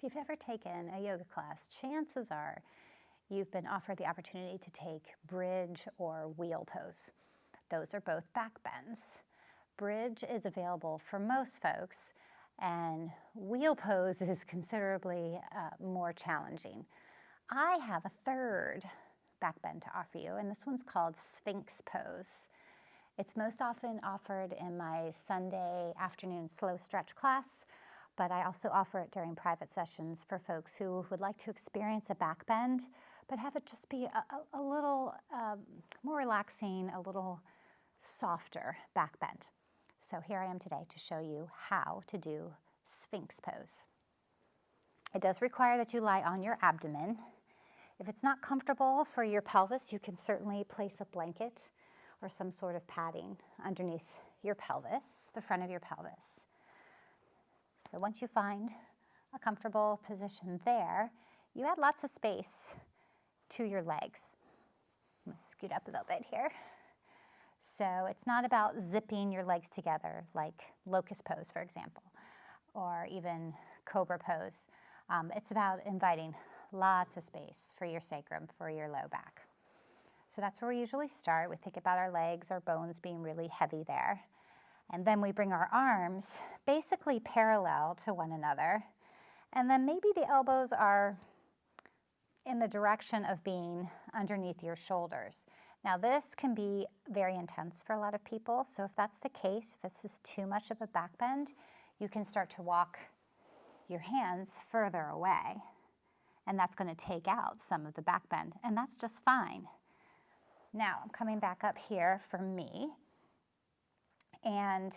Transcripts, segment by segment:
If you've ever taken a yoga class, chances are you've been offered the opportunity to take bridge or wheel pose. Those are both back bends. Bridge is available for most folks, and wheel pose is considerably more challenging. I have a third back bend to offer you, and this one's called Sphinx pose. It's most often offered in my Sunday afternoon slow stretch class, but I also offer it during private sessions for folks who would like to experience a back bend, but have it just be a little more relaxing, a little softer back bend. So here I am today to show you how to do Sphinx pose. It does require that you lie on your abdomen. If it's not comfortable for your pelvis, you can certainly place a blanket or some sort of padding underneath your pelvis, the front of your pelvis. So once you find a comfortable position there, you add lots of space to your legs. I'm going to scoot up a little bit here. So it's not about zipping your legs together like locust pose, for example, or even cobra pose. It's about inviting lots of space for your sacrum, for your low back. So that's where we usually start. We think about our legs, our bones being really heavy there. And then we bring our arms basically parallel to one another. And then maybe the elbows are in the direction of being underneath your shoulders. Now this can be very intense for a lot of people. So if that's the case, if this is too much of a back bend, you can start to walk your hands further away. And that's going to take out some of the back bend. And that's just fine. Now I'm coming back up here for me. And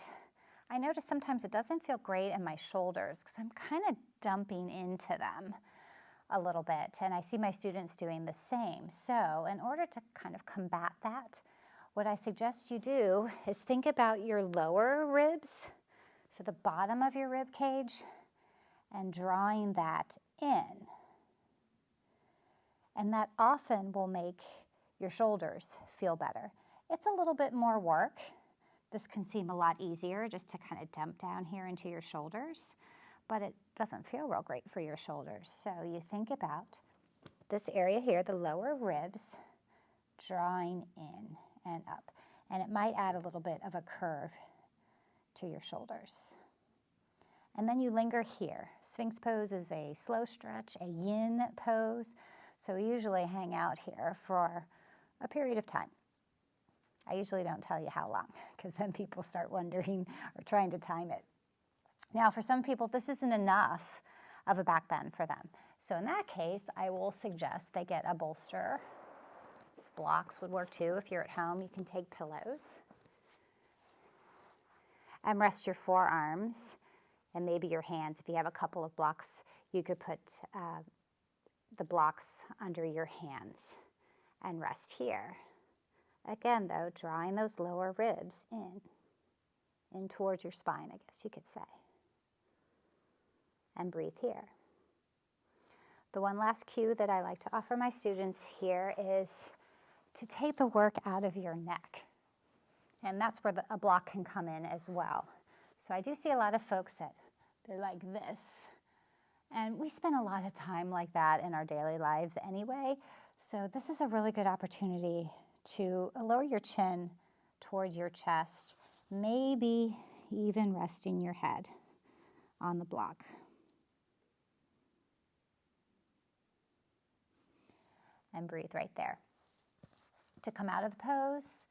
I notice sometimes it doesn't feel great in my shoulders because I'm kind of dumping into them a little bit. And I see my students doing the same. So in order to kind of combat that, what I suggest you do is think about your lower ribs, so the bottom of your rib cage, and drawing that in. And that often will make your shoulders feel better. It's a little bit more work. This can seem a lot easier just to kind of dump down here into your shoulders, but it doesn't feel real great for your shoulders. So you think about this area here, the lower ribs, drawing in and up. And it might add a little bit of a curve to your shoulders. And then you linger here. Sphinx pose is a slow stretch, a yin pose. So we usually hang out here for a period of time. I usually don't tell you how long, because then people start wondering or trying to time it. Now, for some people, this isn't enough of a back bend for them. So in that case, I will suggest they get a bolster. Blocks would work too. If you're at home, you can take pillows. And rest your forearms and maybe your hands. If you have a couple of blocks, you could put the blocks under your hands and rest here. Again, though, drawing those lower ribs in towards your spine, I guess you could say. And breathe here. The one last cue that I like to offer my students here is to take the work out of your neck. And that's where a block can come in as well. So I do see a lot of folks that they're like this. And we spend a lot of time like that in our daily lives anyway. So this is a really good opportunity to lower your chin towards your chest, maybe even resting your head on the block. And breathe right there. To come out of the pose,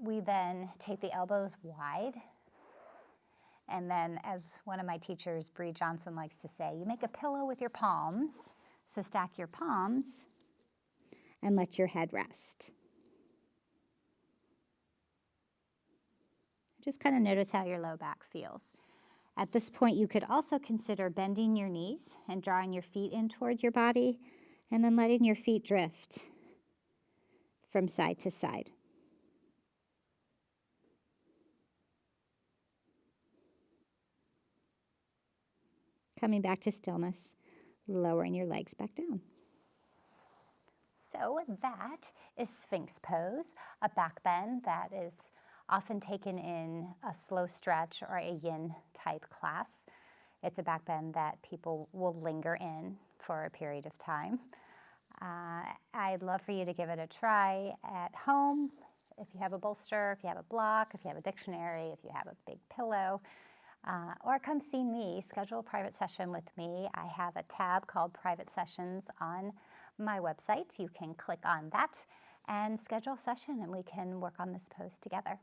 we then take the elbows wide. And then, as one of my teachers, Bree Johnson, likes to say, you make a pillow with your palms. So stack your palms and let your head rest. Just kind of notice how your low back feels. At this point, you could also consider bending your knees and drawing your feet in towards your body, and then letting your feet drift from side to side. Coming back to stillness, lowering your legs back down. So that is Sphinx pose, a back bend that is often taken in a slow stretch or a yin type class. It's a back bend that people will linger in for a period of time. I'd love for you to give it a try at home. If you have a bolster, if you have a block, if you have a dictionary, if you have a big pillow, or come see me, schedule a private session with me. I have a tab called Private Sessions on my website. You can click on that and schedule a session and we can work on this pose together.